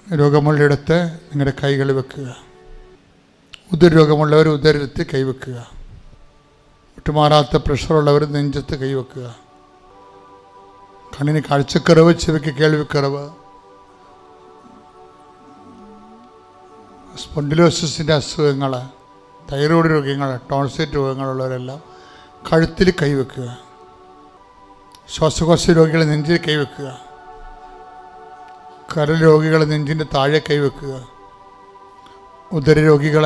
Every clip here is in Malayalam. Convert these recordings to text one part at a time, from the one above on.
രോഗമുള്ളിടത്ത് നിങ്ങളുടെ കൈകൾ വെക്കുക. ഉദരരോഗമുള്ളവർ ഉദരത്തിൽ കൈവെക്കുക. വിട്ടുമാറാത്ത പ്രഷറുള്ളവർ നെഞ്ചത്ത് കൈവെക്കുക. കണ്ണിന് കാഴ്ചക്കുറവ്, ചെവിക്ക് കേൾവിക്കുറവ്, സ്പോണ്ടിലോസിസിൻ്റെ അസുഖങ്ങൾ, തൈറോയ്ഡ് രോഗങ്ങൾ, ടോൺസിറ്റ് രോഗങ്ങളുള്ളവരെല്ലാം കഴുത്തിൽ കൈവെക്കുക. ശ്വാസകോശ രോഗികൾ നെഞ്ചിൽ കൈവെക്കുക. കരൾ രോഗികൾ നെഞ്ചിൻ്റെ താഴെ കൈവെക്കുക. ഉദരരോഗികൾ,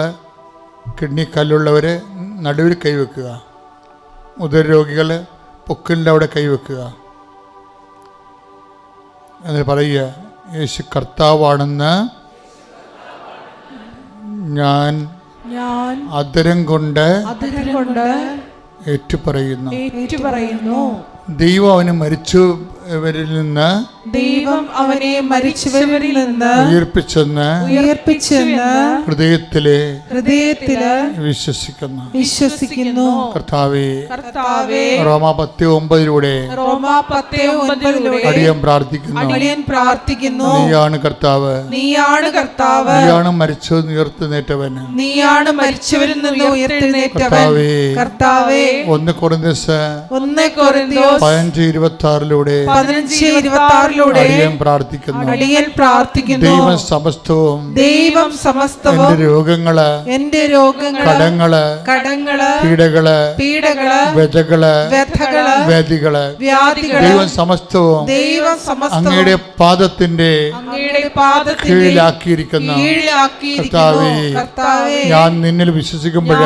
കിഡ്നി കല്ലുള്ളവർ നടുവിൽ കൈവെക്കുക. ഉദരരോഗികൾ പൊക്കിളിൻ്റെ അവിടെ കൈവെക്കുക. എന്ന് പറയുക, യേശു കർത്താവാണെന്ന് ഞാൻ അധരം കൊണ്ട് ഏറ്റുപറയുന്നു. ദൈവം അവനെ മരിച്ചവരിൽ നിന്ന് ഉയർപ്പിച്ചെന്ന് ഹൃദയത്തിലെ വിശ്വസിക്കുന്നു. കർത്താവേ, റോമാ 10:9 അടിയൻ പ്രാർത്ഥിക്കുന്നു. നീയാണ് കർത്താവ്, നീയാണ് മരിച്ചവരിൽ ഉയർത്തുന്നേറ്റവൻ. കർത്താവേ, 1 കൊരിന്ത്യസ് 15:26 അടിയൻ പ്രാർത്ഥിക്കുന്നു. ദൈവം സമസ്തവും എന്റെ രോഗങ്ങള്, കടങ്ങള്, വ്യഥകള്, വ്യാധികള്, ദൈവം സമസ്തവും അങ്ങയുടെ പാദത്തിന്റെ കീഴിലാക്കിയിരിക്കുന്നു. കർത്താവേ, ഞാൻ നിന്നിൽ വിശ്വസിക്കുമ്പോൾ,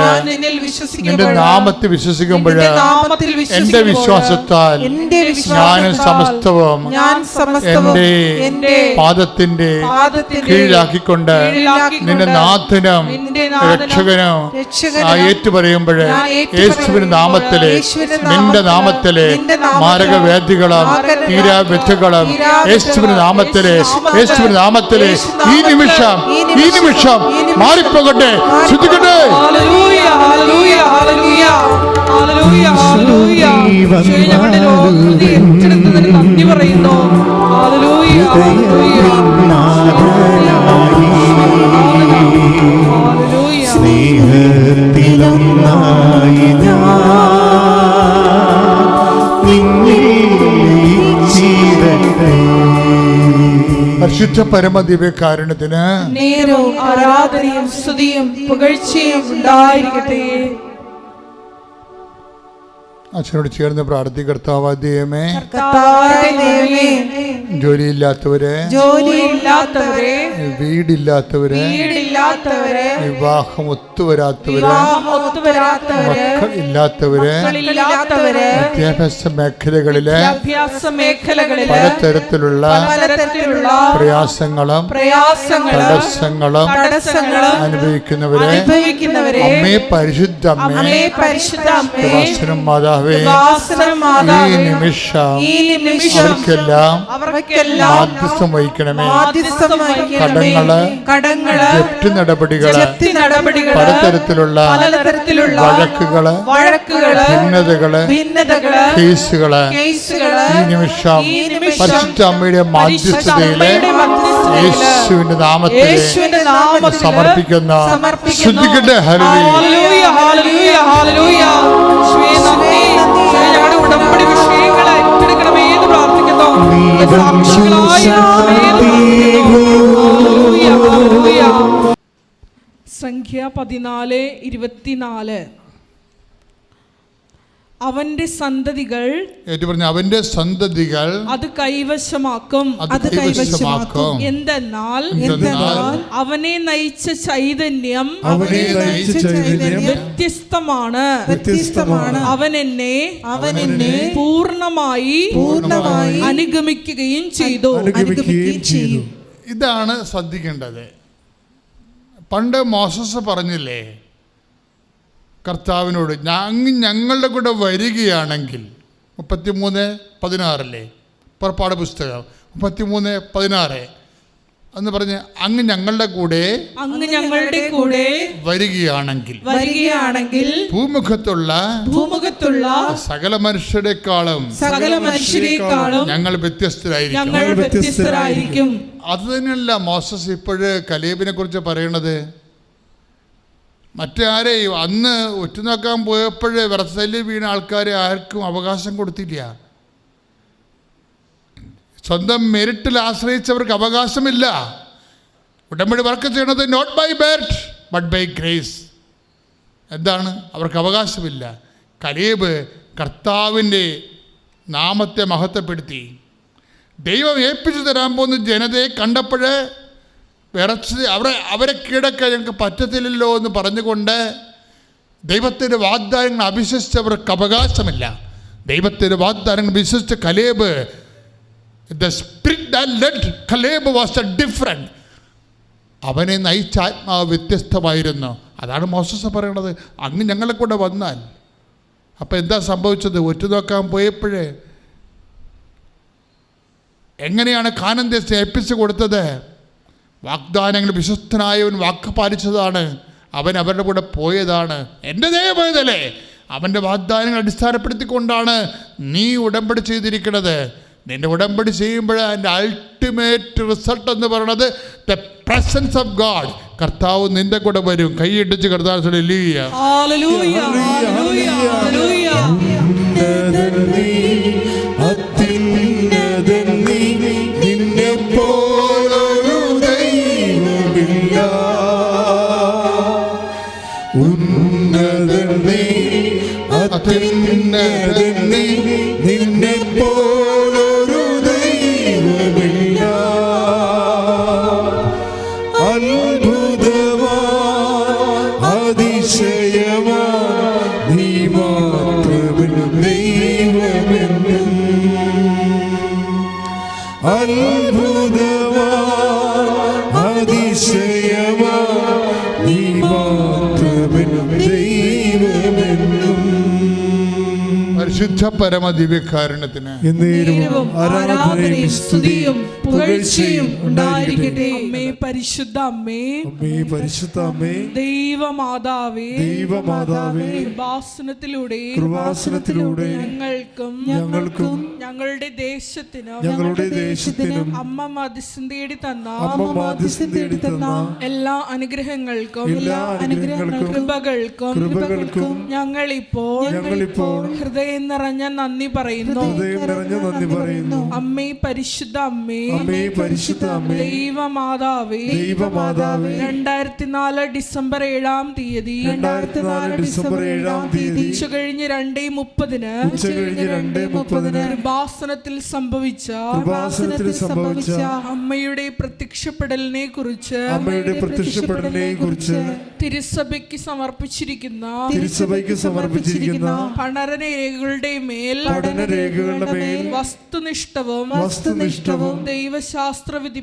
നിന്റെ നാമത്തിൽ വിശ്വസിക്കുമ്പോൾ, എന്റെ വിശ്വാസത്താൽ ഞാൻ സമസ്തവും എന്റെ പാദത്തിന്റെ കീഴിലാക്കിക്കൊണ്ട് നിന്റെ നാഥനും രക്ഷകനും ഏറ്റുപറയുമ്പോൾ, യേശുവിന്റെ നാമത്തിലെ, നിന്റെ നാമത്തിലെ മാരകവേദികളും തീരാവ്യഥകളും യേശുവിന്റെ നാമത്തിലെ ഈ നിമിഷം മാറിപ്പോകട്ടെ. ശ്രദ്ധിക്കട്ടെ. നന്ദി പറയുന്നു. സ്നേഹത്തിലൊന്നായി പരിശുദ്ധ പരമദിവ്യകാരുണ്യത്തിന് നേരവും ആരാധനയും സ്തുതിയും പുകഴ്ചയും ഉണ്ടായിരിക്കട്ടെ. അച്ഛനോട് ചേർന്ന് പ്രാർത്ഥി. കർത്താവായ ദൈവമേ, ജോലിയില്ലാത്തവരെ, വീടില്ലാത്തവരെ, വിവാഹം ഒത്തുവരാത്തവരെ, മക്കൾ ഇല്ലാത്തവരെ, വിദ്യാഭ്യാസ മേഖലകളിലെ പലതരത്തിലുള്ള പ്രയാസങ്ങളും തടസ്സങ്ങളും അനുഭവിക്കുന്നവരെ, അമ്മേ, പരിശുദ്ധ അമ്മേ, മാതാവേ, ഈ നിമിഷം അവർക്കെല്ലാം മാധ്യസ്ഥം വഹിക്കണമേ. കടങ്ങള്, ജപ്തി നടപടികള്, പലതരത്തിലുള്ള വഴക്കുകള്, ഭിന്നതകള്, കേസുകള് ഈ നിമിഷം പരിശുദ്ധ അമ്മയുടെ മാധ്യസ്ഥതയിലെ യേശുവിന്റെ നാമത്തിൽ സമർപ്പിക്കുന്ന ശ്രദ്ധിക്കട്ടെ. Hallelujah, hallelujah, hallelujah. ഉടമ്പടി വിഷയങ്ങളെ ഏറ്റെടുക്കണമേ എന്ന് പ്രാർത്ഥിക്കുന്നു. സംഖ്യ 14:24 അവന്റെ സന്തതികൾ അത് കൈവശമാക്കും. എന്തെന്നാൽ അവനെ നയിച്ച ചൈതന്യം വ്യത്യസ്തമാണ്. അവൻ എന്നെ പൂർണ്ണമായി അനുഗമിക്കുകയും ചെയ്തു. ഇതാണ് ശ്രദ്ധിക്കേണ്ടത്. പണ്ട് മോസസ് പറഞ്ഞില്ലേ കർത്താവിനോട്, ഞങ്ങളുടെ കൂടെ വരികയാണെങ്കിൽ, 33:16 പുറപ്പാട് പുസ്തകം 33:16, എന്ന് പറഞ്ഞ് അങ്ങ് ഞങ്ങളുടെ കൂടെ വരികയാണെങ്കിൽ ഭൂമുഖത്തുള്ള സകല മനുഷ്യരെക്കാളും ഞങ്ങൾ വ്യത്യസ്തരായിരിക്കും. അത് തന്നെയല്ല മോസസ് ഇപ്പോഴ് കലേബിനെ കുറിച്ച് പറയണത്. മറ്റാരെയും അന്ന് ഉറ്റുനോക്കാൻ പോയപ്പോഴേ വെറസലിൽ വീണ ആൾക്കാരെ ആർക്കും അവകാശം കൊടുത്തില്ല. സ്വന്തം മെരിറ്റിൽ ആശ്രയിച്ചവർക്ക് അവകാശമില്ല. ഉടമ്പടി വർക്ക് ചെയ്യണത് not by merit but by grace. എന്താണ്? അവർക്ക് അവകാശമില്ല. കലേബ് കർത്താവിൻ്റെ നാമത്തെ മഹത്വപ്പെടുത്തി. ദൈവം ഏൽപ്പിച്ചു തരാൻ പോകുന്ന ജനതയെ കണ്ടപ്പോൾ വിറച്ച് അവരെ കീഴടക്കാൻ ഞങ്ങൾക്ക് പറ്റത്തില്ലല്ലോ എന്ന് പറഞ്ഞുകൊണ്ട് ദൈവത്തിൻ്റെ വാഗ്ദാനങ്ങൾ അവിശ്വസിച്ചവർക്ക് അവകാശമില്ല. ദൈവത്തിൻ്റെ വാഗ്ദാനങ്ങൾ വിശ്വസിച്ച കലേബ്, the spirit that led Caleb was different. അവനെ നയിച്ച ആത്മാവ് വ്യത്യസ്തമായിരുന്നു. അതാണ് മോസസ് പറയണത്, അങ്ങ് ഞങ്ങളെ കൂടെ വന്നാൽ. അപ്പം എന്താ സംഭവിച്ചത്? ഒറ്റുനോക്കാൻ പോയപ്പോഴേ എങ്ങനെയാണ് കാനാൻ ദേശത്തെ ഏൽപ്പിച്ചു കൊടുത്തത്? വാഗ്ദാനങ്ങൾ വിശ്വസ്തനായവൻ വാക്ക് പാലിച്ചതാണ്. അവൻ അവരുടെ കൂടെ പോയതാണ്. എൻ്റെ ദൈവമേതല്ലേ, അവൻ്റെ വാഗ്ദാനങ്ങൾ അടിസ്ഥാനപ്പെടുത്തിക്കൊണ്ടാണ് നീ ഉടമ്പടി ചെയ്തിരിക്കുന്നത്. നിന്റെ ഉടമ്പടി ചെയ്യുമ്പോൾ അതിൻ്റെ അൾട്ടിമേറ്റ് റിസൾട്ട് എന്ന് പറയുന്നത് ദ പ്രസൻസ് ഓഫ് ഗാഡ്. കർത്താവ് നിന്റെ കൂടെ വരും. കൈയിടിച്ച് കർത്താവ് പരിശുദ്ധ പരമ ദിവ്യകാരുണ്യത്തിന് ആരാധനയും സ്തുതിയും പുകഴ്ചയും ഉണ്ടായിരിക്കട്ടെ. അമ്മേ പരിശുദ്ധ അമ്മേ, അമ്മേ പരിശുദ്ധ അമ്മേ, ദൈവമാതാവേ, ദൈവമാതാവേ, കൃപാസനത്തിലൂടെ ഞങ്ങൾക്കും ഞങ്ങളുടെ ദേശത്തിനും അമ്മ മധ്യസ്ഥം തേടി തന്ന എല്ലാ അനുഗ്രഹങ്ങൾക്കും കൃപകൾക്കും ഞങ്ങളിപ്പോൾ ഹൃദയം നിറഞ്ഞ നന്ദി പറയുന്നു. അമ്മേ പരിശുദ്ധ അമ്മേ, ദൈവമാതാവേ, 2004 ഡിസംബർ 7-ാം തീയതി ഉച്ചകഴിഞ്ഞ് 2:30 കൃപാസനത്തിൽ സംഭവിച്ച അമ്മയുടെ പ്രത്യക്ഷപ്പെടലിനെ കുറിച്ച് തിരുസഭയ്ക്ക് സമർപ്പിച്ചിരിക്കുന്ന പഠനരേഖകളുടെ മേൽ വസ്തുനിഷ്ഠവും ദൈവശാസ്ത്ര വിധി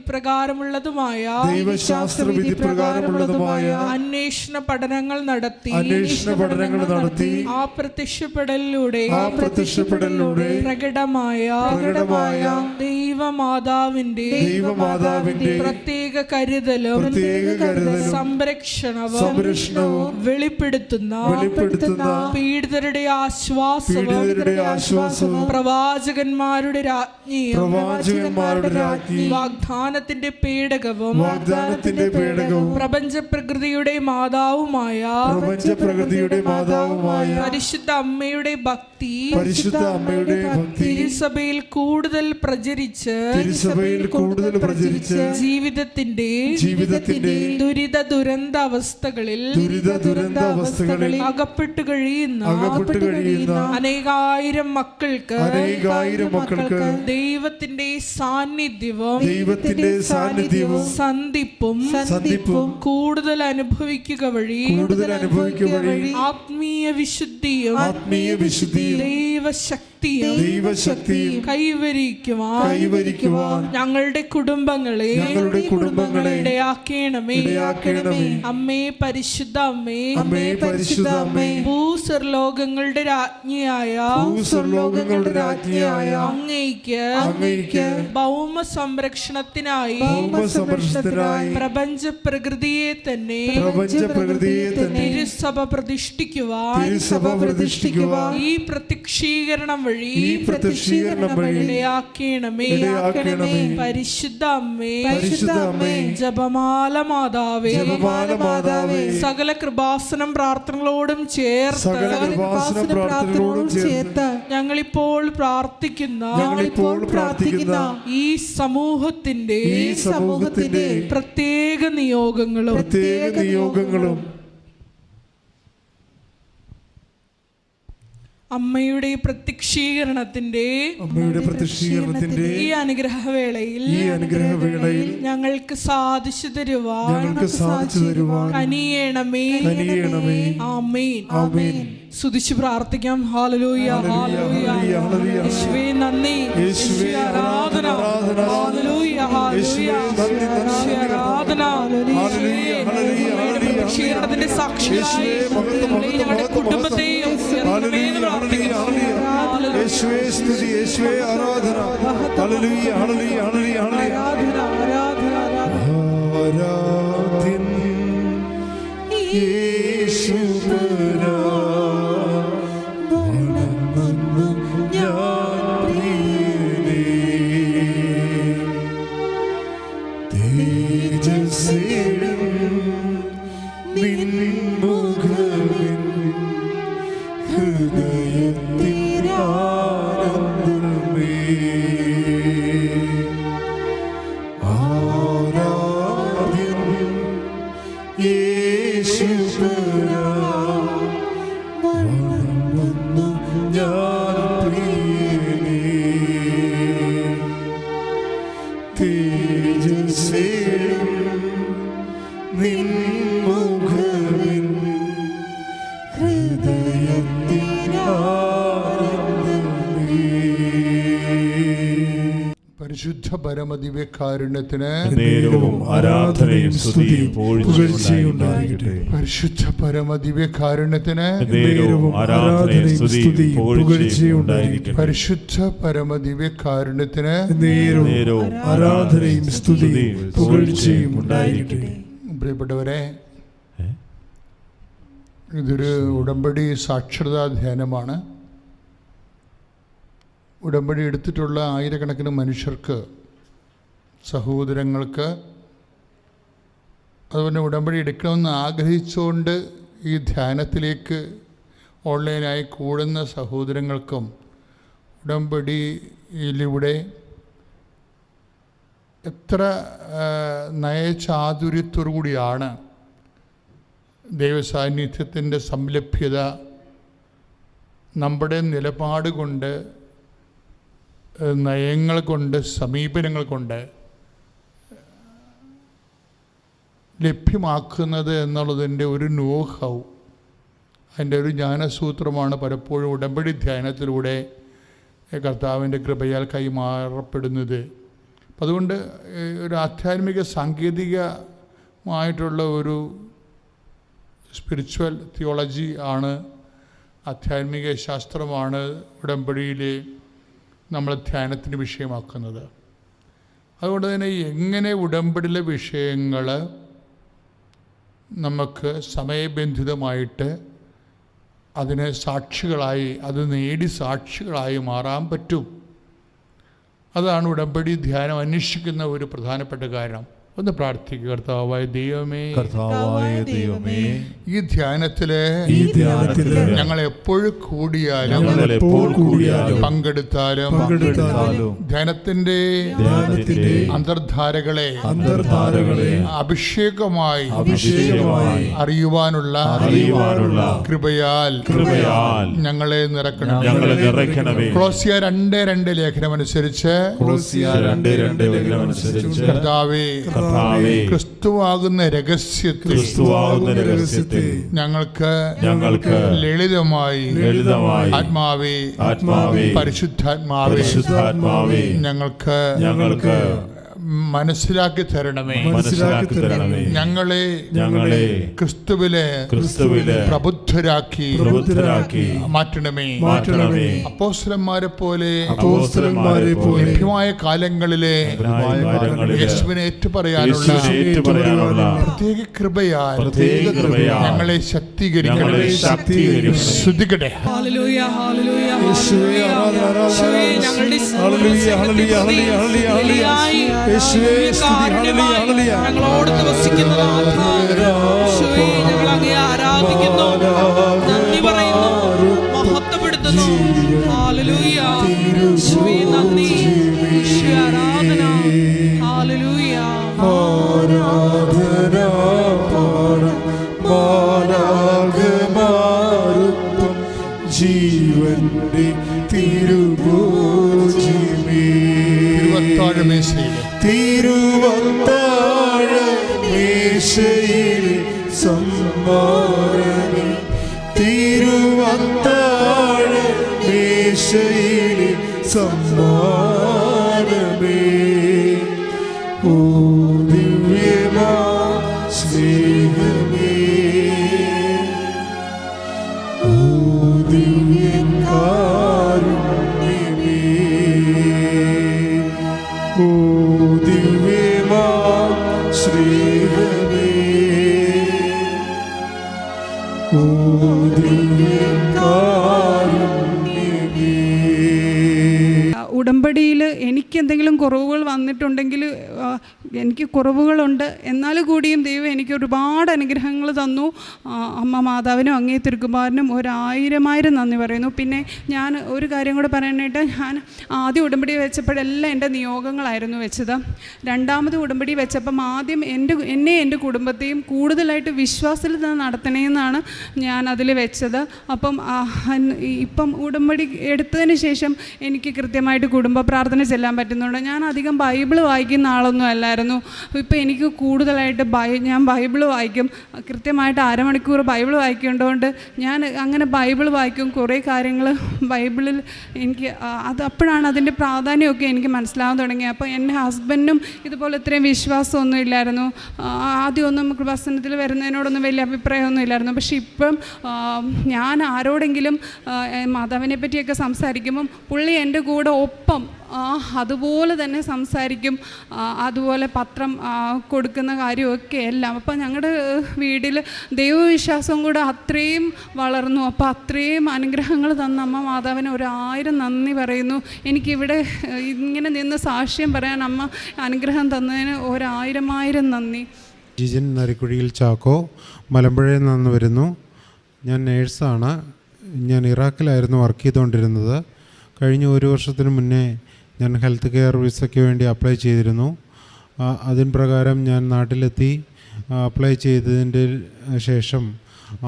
പ്രകാരമുള്ളതുമായ അന്വേഷണ പഠനങ്ങൾ നടത്തി ആ പ്രത്യക്ഷപ്പെടലിലൂടെ പ്രകടമായ ദൈവമാതാവിന്റെ പ്രത്യേക കരുതലും സംരക്ഷണവും വെളിപ്പെടുത്തുന്ന പീഡിതരുടെ ആശ്വാസവും പ്രവാചകന്മാരുടെ രാജ്ഞിയും വാഗ്ദാനത്തിന്റെ പേടകവും പ്രപഞ്ച പ്രകൃതിയുടെ മാതാവുമായ പരിശുദ്ധ അമ്മയുടെ ഭക്തി തിരുസഭയിൽ കൂടുതൽ പ്രചരിച്ച് ജീവിതത്തിന്റെ ദുരിത ദുരന്ത അവസ്ഥകളിൽ അകപ്പെട്ടു കഴിയുന്ന അനേകായിരം മക്കൾക്ക് ദൈവത്തിന്റെ സാന്നിധ്യവും സന്ധിപ്പും കൂടുതൽ അനുഭവിക്കുക വഴി ആത്മീയ വിശുദ്ധിയും ദൈവശക്തി ദൈവശക്തിയും കൈവരിക്കുവാൻ ഞങ്ങളുടെ കുടുംബങ്ങളെ ഇടയാക്കണമേ. അമ്മേ പരിശുദ്ധ അമ്മേ, ഭൂസ്വർലോകങ്ങളുടെ രാജ്ഞിയായ അങ്ങയ്ക്ക് ഭൗമ സംരക്ഷണത്തിനായി പ്രപഞ്ച പ്രകൃതിയെ തന്നെ തിരുസഭ പ്രതിഷ്ഠിക്കുവാൻ ഈ പ്രത്യക്ഷീകരണം വഴി ഇടയാക്കണമേ. പരിശുദ്ധ അമ്മേ, ജപമാല മാതാവേ, സകല കൃപാസനം പ്രാർത്ഥനകളോടും ചേർത്ത് ഞങ്ങളിപ്പോൾ പ്രാർത്ഥിക്കുന്ന ഈ സമൂഹത്തിന്റെ പ്രത്യേക നിയോഗങ്ങളും അമ്മയുടെ പ്രത്യക്ഷീകരണത്തിന്റെ ഈ അനുഗ്രഹവേളയിൽ ഞങ്ങൾക്ക് സാധിച്ചു തരുവാൻ കനിയണമേ. ആമേൻ. സ്തുതിച്ച് പ്രാർത്ഥിക്കാം. Hallelujah, hallelujah. യേശുവേ നന്ദി, യേശുവേ ആരാധന. Hallelujah, hallelujah. യേശുവേ ആരാധന. പ്രത്യക്ഷീകരണത്തിന്റെ സാക്ഷികളായി ഞങ്ങളുടെ കുടുംബത്തെയും യേശുവേ സ്തുതി, യേശുവേ ആരാധന. Hallelujah, hallelujah, hallelujah, hallelujah. ആരാധ്യൻ യേശുവരാ, വണങ്ങുന്നു ഞാൻ പ്രിയനേ. തേജസ്സേഴും നിൻ മുഖമിൻ ഹൃദയത്തിനാനന്ദമേ. ആരാധ്യൻ യേശുവരാ, വണങ്ങുന്നു ഞാൻ പ്രിയനേ. തേജസ്സേഴും നിൻ മുഖമിൻ പരിശുദ്ധ പരമദിവ്യകാരുണ്യത്തിന് നേരവും ആരാധനയും സ്തുതിയും പുകഴ്ചയും ഉണ്ടായിരിക്കട്ടെ. പരിശുദ്ധ പരമദിവ്യകാരുണ്യത്തിന് നേരവും ആരാധനയും സ്തുതിയും പുകഴ്ചയും ഉണ്ടായിരിക്കട്ടെ. പരിശുദ്ധ പരമദിവ്യകാരുണ്യത്തിന് നേരവും ആരാധനയും സ്തുതിയും പുകഴ്ചയും ഉണ്ടായിരിക്കട്ടെ. പ്രിയപ്പെട്ടവരെ, ഇതൊരു ഉടമ്പടി സാക്ഷരതാ ധ്യാനമാണ്. ഉടമ്പടി എടുത്തിട്ടുള്ള ആയിരക്കണക്കിന് മനുഷ്യർക്ക്, സഹോദരങ്ങൾക്ക്, അതുപോലെ ഉടമ്പടി എടുക്കണമെന്ന് ആഗ്രഹിച്ചുകൊണ്ട് ഈ ധ്യാനത്തിലേക്ക് ഓൺലൈനായി കൂടുന്ന സഹോദരങ്ങൾക്കും ഉടമ്പടിയിലൂടെ എത്ര നയചാതുര്യത്തോടു കൂടിയാണ് ദൈവസാന്നിധ്യത്തിൻ്റെ സംലഭ്യത നമ്മുടെ നിലപാട് കൊണ്ട്, നയങ്ങൾ കൊണ്ട്, സമീപനങ്ങൾ കൊണ്ട് ലഭ്യമാക്കുന്നത് എന്നുള്ളതിൻ്റെ ഒരു നോഹൗ, അതിൻ്റെ ഒരു ജ്ഞാനസൂത്രമാണ് പലപ്പോഴും ഉടമ്പടി ധ്യാനത്തിലൂടെ കർത്താവിൻ്റെ കൃപയാൽ കൈമാറപ്പെടുന്നത്. അപ്പം അതുകൊണ്ട് ഒരു ആധ്യാത്മിക സാങ്കേതികമായിട്ടുള്ള ഒരു സ്പിരിച്വൽ തിയോളജി ആണ്, ആധ്യാത്മിക ശാസ്ത്രമാണ് ഉടമ്പടിയിലെ നമ്മൾ ധ്യാനത്തിന് വിഷയമാക്കുന്നത്. അതുകൊണ്ട് തന്നെ എങ്ങനെ ഉടമ്പടിയിലെ വിഷയങ്ങൾ നമുക്ക് സമയബന്ധിതമായിട്ട് അതിന് സാക്ഷികളായി, അത് നേടി സാക്ഷികളായി മാറാൻ പറ്റും, അതാണ് ഉടമ്പടി ധ്യാനം അന്വേഷിക്കുന്ന ഒരു പ്രധാനപ്പെട്ട കാരണം. ഒന്ന് പ്രാർത്ഥിക്കുക. കർത്താവായ ദൈവമേ, ഈ ധ്യാനത്തില് ഞങ്ങൾ എപ്പോഴും കൂടിയാലും പങ്കെടുത്താലും ധ്യാനത്തിന്റെ അന്തർധാരകളെ അഭിഷേകമായി അറിയുവാനുള്ള കൃപയാൽ ഞങ്ങളെ നിറയ്ക്കണമേ. കൊലോസ്യ 2:2 ലേഖനമനുസരിച്ച് കർത്താവേ, കർത്താവേ, ക്രിസ്തുവാകുന്ന രഹസ്യത്തെ ഞങ്ങൾക്ക് ലളിതമായി ആത്മാവേ പരിശുദ്ധാത്മാവേ ഞങ്ങൾക്ക് മനസ്സിലാക്കി തരണമേ. ഞങ്ങളെ ക്രിസ്തുവിലെ പ്രബുദ്ധരാക്കി മാറ്റണമേ. അപ്പോസ്തലന്മാരെ പോലെ ലഭ്യമായ കാലങ്ങളിലെ യേശുവിനെ ഏറ്റുപറയാനുള്ള പ്രത്യേക കൃപയാൽ ഞങ്ങളെ ശക്തീകരിക്കണമേ. സ്തുതിക്കട്ടെ. ഞങ്ങളോട് വസിക്കുന്നത് ഞങ്ങൾ അങ്ങേ ആരാധിക്കുന്നു, നന്ദി പറയുന്നു, മഹത്വപ്പെടുത്തുന്നു. ഹല്ലേലൂയ, യേശുവേ നന്ദി, യേശുവേ ആരാധന. ഹല്ലേലൂയ. ജീവന്റെ തിരുവത്താഴമേശയിലെ സമ്മാനമേ, തിരുവത്താഴമേശയിലെ സമ്മാനമേ, ഓ ദിവ്യമാ സ്നേഹമേ, ഓ ദിവ്യകാരുണ്യമേ, ഓ ദിവ്യമാ ശ്രീഹമേ, ഓ ദിവ്യകാരുണ്യമേ. ഉടമ്പടിയിൽ എനിക്കെന്തെങ്കിലും കുറവുകൾ വന്നിട്ടുണ്ടെങ്കിൽ എനിക്ക് കുറവുകളുണ്ട്, എന്നാൽ കൂടിയും ദൈവം എനിക്ക് ഒരുപാട് അനുഗ്രഹങ്ങൾ തന്നു. അമ്മ മാതാവിനും അങ്ങേ തിരുക്കുമാരനും 1000 നന്ദി പറയുന്നു. പിന്നെ ഞാൻ ഒരു കാര്യം കൂടെ പറയാനായിട്ട്, ഞാൻ ആദ്യം ഉടമ്പടി വെച്ചപ്പോഴെല്ലാം എൻ്റെ നിയോഗങ്ങളായിരുന്നു വെച്ചത്. രണ്ടാമത് ഉടമ്പടി വെച്ചപ്പം ആദ്യം എന്നെ എൻ്റെ കുടുംബത്തെയും കൂടുതലായിട്ട് വിശ്വാസത്തിൽ നടത്തണമെന്നാണ് ഞാൻ അതിൽ വെച്ചത്. ഇപ്പം ഉടമ്പടി എടുത്തതിന് ശേഷം എനിക്ക് കൃത്യമായിട്ട് കുടുംബ പ്രാർത്ഥന ചെല്ലാൻ പറ്റുന്നുണ്ട്. ഞാൻ അധികം ബൈബിൾ വായിക്കുന്ന ആളൊന്നും അല്ലായിരുന്നു. ഇപ്പോൾ എനിക്ക് കൂടുതലായിട്ട് ഞാൻ ബൈബിൾ വായിക്കും. കൃത്യമായിട്ട് 1/2 മണിക്കൂർ ബൈബിൾ വായിക്കേണ്ടതുകൊണ്ട് ഞാൻ അങ്ങനെ ബൈബിൾ വായിക്കും. കുറേ കാര്യങ്ങൾ ബൈബിളിൽ എനിക്ക് അപ്പോഴാണ് അതിൻ്റെ പ്രാധാന്യമൊക്കെ എനിക്ക് മനസ്സിലാകാൻ തുടങ്ങിയത്. അപ്പോൾ എൻ്റെ ഹസ്ബൻഡിനും ഇതുപോലെ ഇത്രയും വിശ്വാസമൊന്നും ഇല്ലായിരുന്നു. ആദ്യമൊന്നും കൃപാസനത്തിൽ വരുന്നതിനോടൊന്നും വലിയ അഭിപ്രായമൊന്നും ഇല്ലായിരുന്നു. പക്ഷേ ഇപ്പം ഞാൻ ആരോടെങ്കിലും മാതാവിനെ പറ്റിയൊക്കെ സംസാരിക്കുമ്പം പുള്ളി എൻ്റെ കൂടെ ഒപ്പം അതുപോലെ തന്നെ സംസാരിക്കും. അതുപോലെ പത്രം കൊടുക്കുന്ന കാര്യമൊക്കെ എല്ലാം. അപ്പം ഞങ്ങളുടെ വീട്ടിൽ ദൈവവിശ്വാസം കൂടെ അത്രയും വളർന്നു. അപ്പോൾ അത്രയും അനുഗ്രഹങ്ങൾ തന്ന അമ്മ മാതാവിന് 1000 നന്ദി പറയുന്നു. എനിക്കിവിടെ ഇങ്ങനെ നിന്ന് സാക്ഷ്യം പറയാൻ അമ്മ അനുഗ്രഹം തന്നതിന് 1000 നന്ദി. ജിജിൻ നരിക്കുഴിയിൽ ചാക്കോ, മലമ്പുഴയിൽ നിന്ന് വരുന്നു. ഞാൻ നേഴ്സാണ്. ഞാൻ ഇറാഖിലായിരുന്നു വർക്ക് ചെയ്തുകൊണ്ടിരുന്നത്. കഴിഞ്ഞ 1 വർഷത്തിന് മുന്നേ ഞാൻ ഹെൽത്ത് കെയർ വിസയ്ക്ക് വേണ്ടി അപ്ലൈ ചെയ്തിരുന്നു. അതിൻ പ്രകാരം ഞാൻ നാട്ടിലെത്തി. അപ്ലൈ ചെയ്തതിൻ്റെ ശേഷം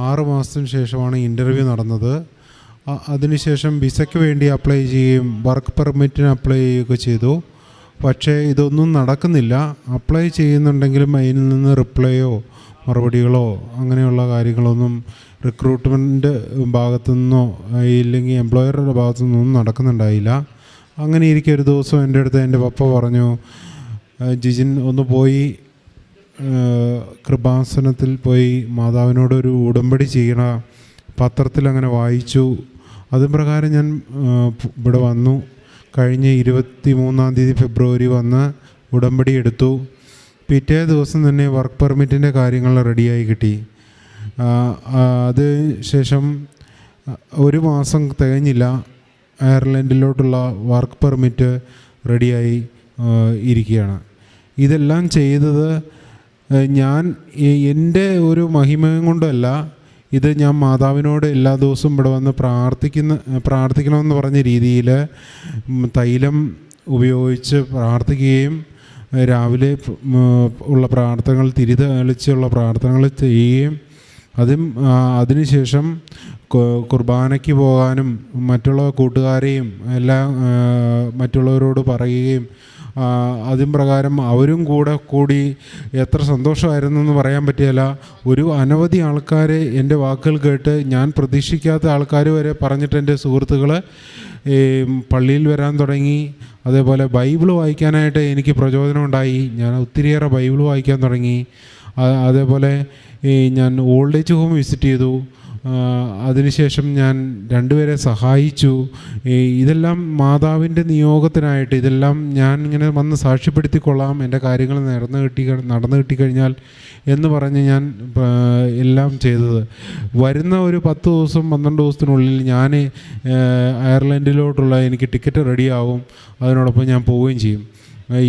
6 മാസത്തിന് ശേഷമാണ് ഇൻ്റർവ്യൂ നടന്നത്. അതിനുശേഷം വിസയ്ക്ക് വേണ്ടി അപ്ലൈ ചെയ്യുകയും വർക്ക് പെർമിറ്റിന് അപ്ലൈ ചെയ്യുകയൊക്കെ ചെയ്തു. പക്ഷേ ഇതൊന്നും നടക്കുന്നില്ല. അപ്ലൈ ചെയ്യുന്നുണ്ടെങ്കിലും അതിൽ നിന്ന് റിപ്ലൈയോ മറുപടികളോ അങ്ങനെയുള്ള കാര്യങ്ങളൊന്നും റിക്രൂട്ട്മെൻറ്റ് ഭാഗത്തുനിന്നോ ഇല്ലെങ്കിൽ എംപ്ലോയറുടെ ഭാഗത്തുനിന്നൊന്നും നടക്കുന്നുണ്ടായില്ല. അങ്ങനെ ഇരിക്കെ ഒരു ദിവസം എൻ്റെ അടുത്ത് എൻ്റെ പപ്പ പറഞ്ഞു, ജിജിൻ ഒന്ന് പോയി കൃപാസനത്തിൽ പോയി മാതാവിനോടൊരു ഉടമ്പടി ചെയ്യണ. പത്രത്തിൽ അങ്ങനെ വായിച്ചു. അതും പ്രകാരം ഞാൻ ഇവിടെ വന്നു. കഴിഞ്ഞ 23-ാം തീയതി ഫെബ്രുവരി വന്ന് ഉടമ്പടി എടുത്തു. പിറ്റേ ദിവസം തന്നെ വർക്ക് പെർമിറ്റിൻ്റെ കാര്യങ്ങൾ റെഡിയായി കിട്ടി. അത് ശേഷം 1 മാസം തികഞ്ഞില്ല, അയർലൻഡിലോട്ടുള്ള വർക്ക് പെർമിറ്റ് റെഡിയായി ഇരിക്കുകയാണ്. ഇതെല്ലാം ചെയ്തത് ഞാൻ എൻ്റെ ഒരു മഹിമയും കൊണ്ടല്ല. ഇത് ഞാൻ മാതാവിനോട് എല്ലാ ദിവസവും ഇവിടെ വന്ന് പ്രാർത്ഥിക്കണമെന്ന് പറഞ്ഞ രീതിയിൽ തൈലം ഉപയോഗിച്ച് പ്രാർത്ഥിക്കുകയും രാവിലെ ഉള്ള പ്രാർത്ഥനകൾ തിരിതെളിച്ചുള്ള പ്രാർത്ഥനകൾ ചെയ്യുകയും അതിനുശേഷം കുർബാനയ്ക്ക് പോകാനും മറ്റുള്ള കൂട്ടുകാരെയും എല്ലാം മറ്റുള്ളവരോട് പറയുകയും അതിൻ പ്രകാരം അവരും കൂടി എത്ര സന്തോഷമായിരുന്നെന്ന് പറയാൻ പറ്റിയല്ല. ഒരു അനവധി ആൾക്കാർ എൻ്റെ വാക്കുകൾ കേട്ട്, ഞാൻ പ്രതീക്ഷിക്കാത്ത ആൾക്കാർ വരെ പറഞ്ഞിട്ട് എൻ്റെ സുഹൃത്തുക്കൾ പള്ളിയിൽ വരാൻ തുടങ്ങി. അതേപോലെ ബൈബിൾ വായിക്കാനായിട്ട് എനിക്ക് പ്രചോദനം ഉണ്ടായി. ഞാൻ ഒത്തിരിയേറെ ബൈബിൾ വായിക്കാൻ തുടങ്ങി. അതേപോലെ ഞാൻ ഓൾഡ് ഏജ് ഹോം വിസിറ്റ് ചെയ്തു. അതിനുശേഷം ഞാൻ രണ്ടുപേരെ സഹായിച്ചു. ഇതെല്ലാം മാതാവിൻ്റെ നിയോഗത്തിനായിട്ട്, ഇതെല്ലാം ഞാൻ ഇങ്ങനെ വന്ന് സാക്ഷ്യപ്പെടുത്തിക്കൊള്ളാം, എൻ്റെ കാര്യങ്ങൾ നടന്നു കിട്ടിക്കഴിഞ്ഞാൽ എന്ന് പറഞ്ഞ് ഞാൻ എല്ലാം ചെയ്തത്. വരുന്ന ഒരു 10 ദിവസം 12 ദിവസത്തിനുള്ളിൽ ഞാൻ അയർലൻഡിലോട്ടുള്ള എനിക്ക് ടിക്കറ്റ് റെഡിയാവും. അതിനോടൊപ്പം ഞാൻ പോവുകയും ചെയ്യും.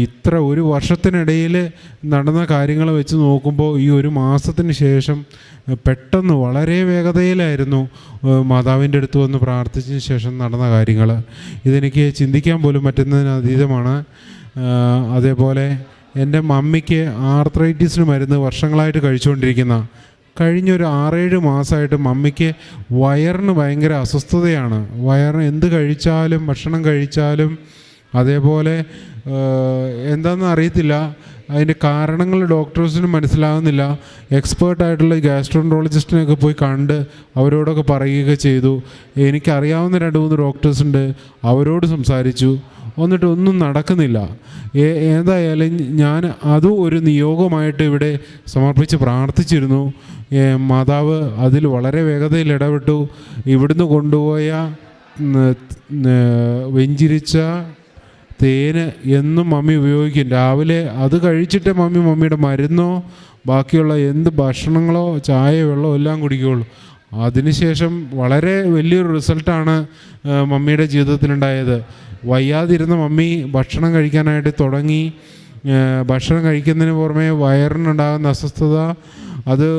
ഇത്ര ഒരു വർഷത്തിനിടയിൽ നടന്ന കാര്യങ്ങൾ വെച്ച് നോക്കുമ്പോൾ ഈ ഒരു മാസത്തിന് ശേഷം പെട്ടെന്ന് വളരെ വേഗതയിലായിരുന്നു മാതാവിൻ്റെ അടുത്ത് വന്ന് പ്രാർത്ഥിച്ചതിന് ശേഷം നടന്ന കാര്യങ്ങൾ. ഇതെനിക്ക് ചിന്തിക്കാൻ പോലും പറ്റുന്നതിന് അതീതമാണ്. അതേപോലെ എൻ്റെ മമ്മിക്ക് ആർത്രൈറ്റിസിന് മരുന്ന് വർഷങ്ങളായിട്ട് കഴിച്ചുകൊണ്ടിരിക്കുന്ന, കഴിഞ്ഞൊരു 6-7 മാസമായിട്ട് മമ്മിക്ക് വയറിന് ഭയങ്കര അസ്വസ്ഥതയാണ്. വയറിന് എന്ത് കഴിച്ചാലും, ഭക്ഷണം കഴിച്ചാലും, അതേപോലെ എന്താണെന്ന് അറിയത്തില്ല, അതിൻ്റെ കാരണങ്ങൾ ഡോക്ടേഴ്സിന് മനസ്സിലാകുന്നില്ല. എക്സ്പേർട്ടായിട്ടുള്ള ഗ്യാസ്ട്രോൻട്രോളജിസ്റ്റിനെയൊക്കെ പോയി കണ്ട് അവരോടൊക്കെ പറയുകയൊക്കെ ചെയ്തു. എനിക്കറിയാവുന്ന 2-3 ഡോക്ടേഴ്സുണ്ട്, അവരോട് സംസാരിച്ചു. എന്നിട്ട് ഒന്നും നടക്കുന്നില്ല. ഏതായാലും ഞാൻ അതും ഒരു നിയോഗമായിട്ട് ഇവിടെ സമർപ്പിച്ച് പ്രാർത്ഥിച്ചിരുന്നു. മാതാവ് അതിൽ വളരെ വേഗതയിൽ ഇടപെട്ടു. ഇവിടുന്ന് കൊണ്ടുപോയ വെഞ്ചിരിച്ച തേന് എന്നും മമ്മി ഉപയോഗിക്കും. രാവിലെ അത് കഴിച്ചിട്ട് മമ്മിയുടെ മരുന്നോ ബാക്കിയുള്ള എന്ത് ഭക്ഷണങ്ങളോ ചായയോ വെള്ളമോ എല്ലാം കുടിക്കുകയുള്ളൂ. അതിനുശേഷം വളരെ വലിയൊരു റിസൾട്ടാണ് മമ്മിയുടെ ജീവിതത്തിലുണ്ടായത്. വയ്യാതിരുന്ന മമ്മി ഭക്ഷണം കഴിക്കാനായിട്ട് തുടങ്ങി. ഭക്ഷണം കഴിക്കുന്നതിന് പുറമെ വയറിനുണ്ടാകുന്ന അസ്വസ്ഥത അത്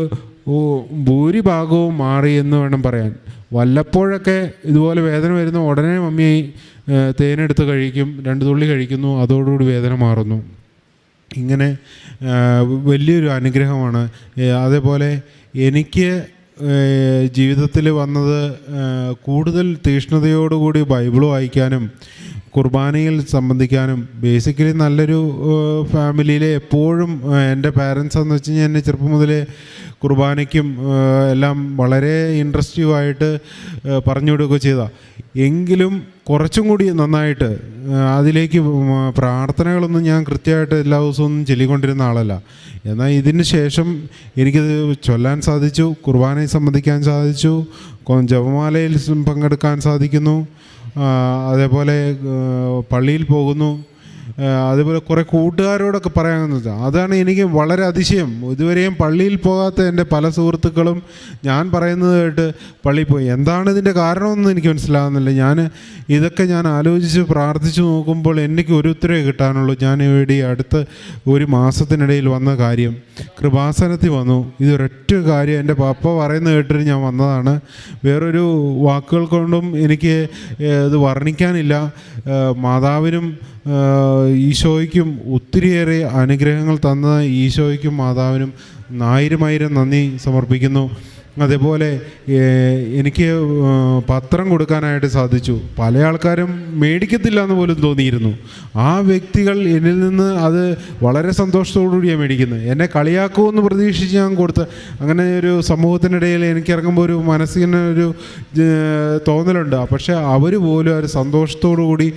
ഭൂരിഭാഗവും മാറി എന്ന് വേണം പറയാൻ. വല്ലപ്പോഴൊക്കെ ഇതുപോലെ വേദന വരുന്ന ഉടനെ മമ്മി തേനെടുത്ത് കഴിക്കും, 2 തുള്ളി കഴിക്കുന്നു, അതോടുകൂടി വേദന മാറുന്നു. ഇങ്ങനെ വലിയൊരു അനുഗ്രഹമാണ്. അതേപോലെ എനിക്ക് ജീവിതത്തിൽ വന്നത് കൂടുതൽ തീഷ്ണതയോടുകൂടി ബൈബിൾ വായിക്കാനും കുർബാനയിൽ സംബന്ധിക്കാനും. ബേസിക്കലി നല്ലൊരു ഫാമിലിയിലെ എപ്പോഴും എൻ്റെ പാരൻസ് എന്ന് വെച്ച് കഴിഞ്ഞാൽ എന്നെ ചെറുപ്പം മുതലേ കുർബാനയ്ക്കും എല്ലാം വളരെ ഇൻട്രസ്റ്റീവായിട്ട് പറഞ്ഞു കൊടുക്കുകയൊക്കെ ചെയ്തതാണ്. എങ്കിലും കുറച്ചും കൂടി നന്നായിട്ട് അതിലേക്ക് പ്രാർത്ഥനകളൊന്നും ഞാൻ കൃത്യമായിട്ട് എല്ലാ ദിവസവും ചൊല്ലിക്കൊണ്ടിരുന്ന ആളല്ല. എന്നാൽ ഇതിന് ശേഷം എനിക്കത് ചൊല്ലാൻ സാധിച്ചു, കുർബാനയിൽ സംബന്ധിക്കാൻ സാധിച്ചു, ജപമാലയിൽ പങ്കെടുക്കാൻ സാധിക്കുന്നു, അതേപോലെ പള്ളിയിൽ പോകുന്നു, അതേപോലെ കുറേ കൂട്ടുകാരോടൊക്കെ പറയാമെന്ന് വെച്ചാൽ അതാണ് എനിക്ക് വളരെ അതിശയം. ഇതുവരെയും പള്ളിയിൽ പോകാത്ത എൻ്റെ പല സുഹൃത്തുക്കളും ഞാൻ പറയുന്നത് കേട്ട് പള്ളിയിൽ പോയി. എന്താണ് ഇതിൻ്റെ കാരണമെന്ന് എനിക്ക് മനസ്സിലാകുന്നില്ല. ഇതൊക്കെ ഞാൻ ആലോചിച്ച് പ്രാർത്ഥിച്ചു നോക്കുമ്പോൾ എനിക്ക് ഒരു ഉത്തരവേ കിട്ടാനുള്ളൂ. ഞാൻ ഇവിടെ അടുത്ത ഒരു മാസത്തിനിടയിൽ വന്ന കാര്യം കൃപാസനത്തിൽ വന്നു. ഇതൊരൊറ്റ കാര്യം എൻ്റെ പപ്പ പറയുന്നത് കേട്ടിട്ട് ഞാൻ വന്നതാണ്. വേറൊരു വാക്കുകൾ കൊണ്ടും എനിക്ക് ഇത് വർണ്ണിക്കാനില്ല. മാതാവിനും ഈശോയ്ക്കും ഒത്തിരിയേറെ അനുഗ്രഹങ്ങൾ തന്ന ഈശോയ്ക്കും മാതാവിനും 1000 നന്ദി സമർപ്പിക്കുന്നു. അതേപോലെ എനിക്ക് പത്രം കൊടുക്കാനായിട്ട് സാധിച്ചു. പല ആൾക്കാരും മേടിക്കത്തില്ല എന്ന് പോലും തോന്നിയിരുന്നു. ആ വ്യക്തികൾ എന്നിൽ നിന്ന് അത് വളരെ സന്തോഷത്തോടുകൂടിയാണ് മേടിക്കുന്നത്. എന്നെ കളിയാക്കുമെന്ന് പ്രതീക്ഷിച്ച് ഞാൻ കൊടുത്ത അങ്ങനെ ഒരു സമൂഹത്തിനിടയിൽ എനിക്കിറങ്ങുമ്പോൾ ഒരു മനസ്സിനൊരു തോന്നലുണ്ട്. പക്ഷേ അവർ പോലും ഒരു സന്തോഷത്തോടു കൂടി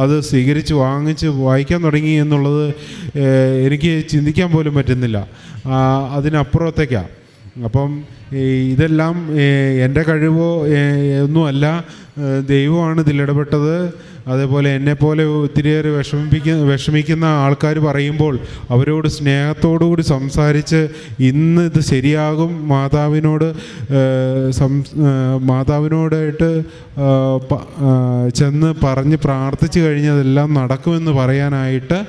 അത് സ്വീകരിച്ച് വാങ്ങിച്ച് വായിക്കാൻ തുടങ്ങി എന്നുള്ളത് എനിക്ക് ചിന്തിക്കാൻ പോലും പറ്റുന്നില്ല. അതിനപ്പുറത്തേക്കാണ്. അപ്പം ഇതെല്ലാം എൻ്റെ കഴിവോ ഒന്നുമല്ല, ദൈവമാണ് ഇതിലിടപെട്ടത്. അതേപോലെ എന്നെപ്പോലെ ഒത്തിരിയേറെ വിഷമിക്കുന്ന ആൾക്കാർ പറയുമ്പോൾ അവരോട് സ്നേഹത്തോടുകൂടി സംസാരിച്ച് ഇന്ന് ഇത് ശരിയാകും, മാതാവിനോടായിട്ട് ചെന്ന് പറഞ്ഞ് പ്രാർത്ഥിച്ചു കഴിഞ്ഞാൽ അതെല്ലാം നടക്കുമെന്ന് പറയാനായിട്ട്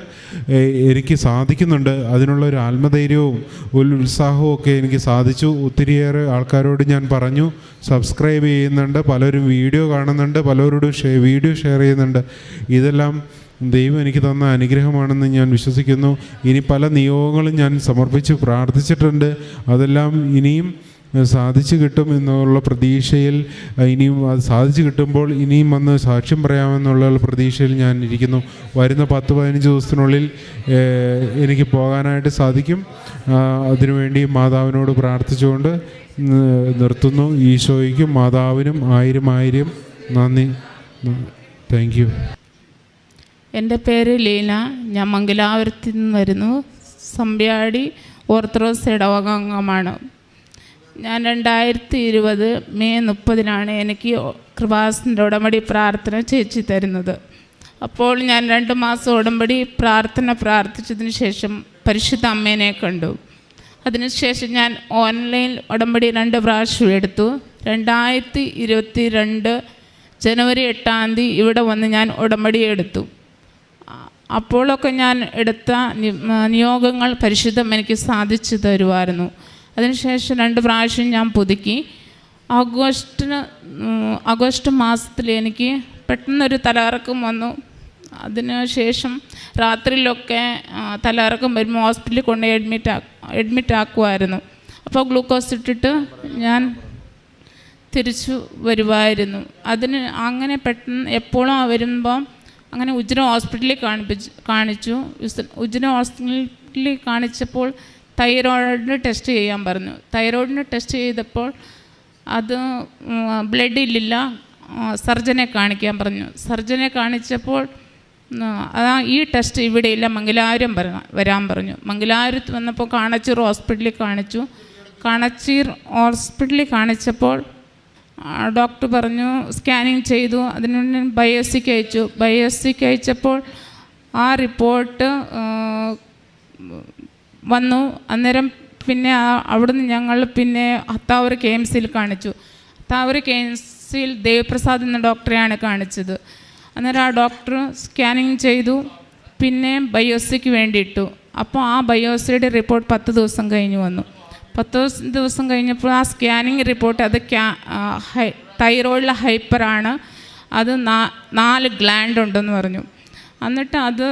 എനിക്ക് സാധിക്കുന്നുണ്ട്. അതിനുള്ളൊരു ആത്മധൈര്യവും ഉത്സാഹവും ഒക്കെ എനിക്ക് സാധിച്ചു. ഒത്തിരിയേറെ ആൾക്കാരോട് ഞാൻ പറഞ്ഞു, സബ്സ്ക്രൈബ് ചെയ്യുന്നുണ്ട്, പലരും വീഡിയോ കാണുന്നുണ്ട്, പലരോടും വീഡിയോ ഷെയർ ചെയ്യുന്നുണ്ട്. ഇതെല്ലാം ദൈവം എനിക്ക് തന്ന അനുഗ്രഹമാണെന്ന് ഞാൻ വിശ്വസിക്കുന്നു. ഇനി പല നിയോഗങ്ങളും ഞാൻ സമർപ്പിച്ച് പ്രാർത്ഥിച്ചിട്ടുണ്ട്. അതെല്ലാം ഇനിയും സാധിച്ചു കിട്ടും എന്നുള്ള പ്രതീക്ഷയിൽ, ഇനിയും അത് സാധിച്ചു കിട്ടുമ്പോൾ ഇനിയും വന്ന് സാക്ഷ്യം പറയാമെന്നുള്ള പ്രതീക്ഷയിൽ ഞാൻ ഇരിക്കുന്നു. വരുന്ന 10-15 ദിവസത്തിനുള്ളിൽ എനിക്ക് പോകാനായിട്ട് സാധിക്കും. അതിനുവേണ്ടി മാതാവിനോട് പ്രാർത്ഥിച്ചുകൊണ്ട് നിർത്തുന്നു. ഈശോയ്ക്കും മാതാവിനും 1000 നന്ദി. Thank you. എൻ്റെ പേര് ലീന. ഞാൻ മംഗലാപുരത്തിൽ നിന്ന് വരുന്നു. സമ്പ്യാടി ഓർത്തഡോക്സ് ഇടവകാംഗമാണ്. ഞാൻ 2020 മെയ് 30 എനിക്ക് കൃപാസനത്തിൻ്റെ ഉടമ്പടി പ്രാർത്ഥന ചേച്ചി തരുന്നത്. അപ്പോൾ ഞാൻ 2 മാസം ഉടമ്പടി പ്രാർത്ഥിച്ചതിന് ശേഷം പരിശുദ്ധ അമ്മേനെ കണ്ടു. അതിനുശേഷം ഞാൻ ഓൺലൈൻ ഉടമ്പടി 2 പ്രാവശ്യം എടുത്തു. 2022 ജനുവരി 8 ഇവിടെ വന്ന് ഞാൻ ഉടമ്പടി എടുത്തു. അപ്പോഴൊക്കെ ഞാൻ എടുത്ത നിയോഗങ്ങൾ പരിശുദ്ധം എനിക്ക് സാധിച്ചു തരുമായിരുന്നു. അതിനുശേഷം 2 പ്രാവശ്യം ഞാൻ പുതുക്കി. ആഗസ്റ്റ് മാസത്തിൽ എനിക്ക് പെട്ടെന്നൊരു തലകറക്കം വന്നു. അതിനുശേഷം രാത്രിയിലൊക്കെ തലകറക്കം വരുമ്പോൾ ഹോസ്പിറ്റലിൽ കൊണ്ട് അഡ്മിറ്റ് ആക്കുമായിരുന്നു. അപ്പോൾ ഗ്ലൂക്കോസ് ഇട്ടിട്ട് ഞാൻ തിരിച്ചു വരുമായിരുന്നു. അതിന് അങ്ങനെ പെട്ടെന്ന് എപ്പോഴും വരുമ്പം അങ്ങനെ ഉജ്ര ഹോസ്പിറ്റലിൽ കാണിച്ചു. ഉജ്ര ഹോസ്പിറ്റലിൽ കാണിച്ചപ്പോൾ തൈറോയിഡിന് ടെസ്റ്റ് ചെയ്യാൻ പറഞ്ഞു. തൈറോയിഡിന് ടെസ്റ്റ് ചെയ്തപ്പോൾ അത് ബ്ലഡിലില്ല, സർജനെ കാണിക്കാൻ പറഞ്ഞു. സർജനെ കാണിച്ചപ്പോൾ ഈ ടെസ്റ്റ് ഇവിടെ ഇല്ല, മംഗലാപുരം വരാൻ പറഞ്ഞു. മംഗലാപുരത്ത് വന്നപ്പോൾ കാണച്ചീർ ഹോസ്പിറ്റലിൽ കാണിച്ചു. കാണച്ചീർ ഹോസ്പിറ്റലിൽ കാണിച്ചപ്പോൾ ഡോക്ടർ പറഞ്ഞു സ്കാനിങ് ചെയ്തു. അതിന് ബയോപ്സിക്ക് അയച്ചു. ബയോപ്സിക്ക് അയച്ചപ്പോൾ ആ റിപ്പോർട്ട് വന്നു. അന്നേരം പിന്നെ അവിടുന്ന് ഞങ്ങൾ പിന്നെ ഹത്താവൂർ KMCയിൽ കാണിച്ചു. ഹത്താവൂർ KMCയിൽ ദേവപ്രസാദ് എന്ന ഡോക്ടറെയാണ് കാണിച്ചത്. അന്നേരം ആ ഡോക്ടർ സ്കാനിങ് ചെയ്തു. പിന്നെ ബയോപ്സിക്ക് വേണ്ടി ഇട്ടു. അപ്പോൾ ആ ബയോപ്സിയുടെ റിപ്പോർട്ട് 10 ദിവസം കഴിഞ്ഞ് വന്നു. 10 ദിവസം കഴിഞ്ഞപ്പോൾ ആ സ്കാനിങ് റിപ്പോർട്ട് അത് തൈറോയിഡിലെ ഹൈപ്പറാണ്, അത് 4 ഗ്ലാൻഡ് ഉണ്ടെന്ന് പറഞ്ഞു. എന്നിട്ട് അത്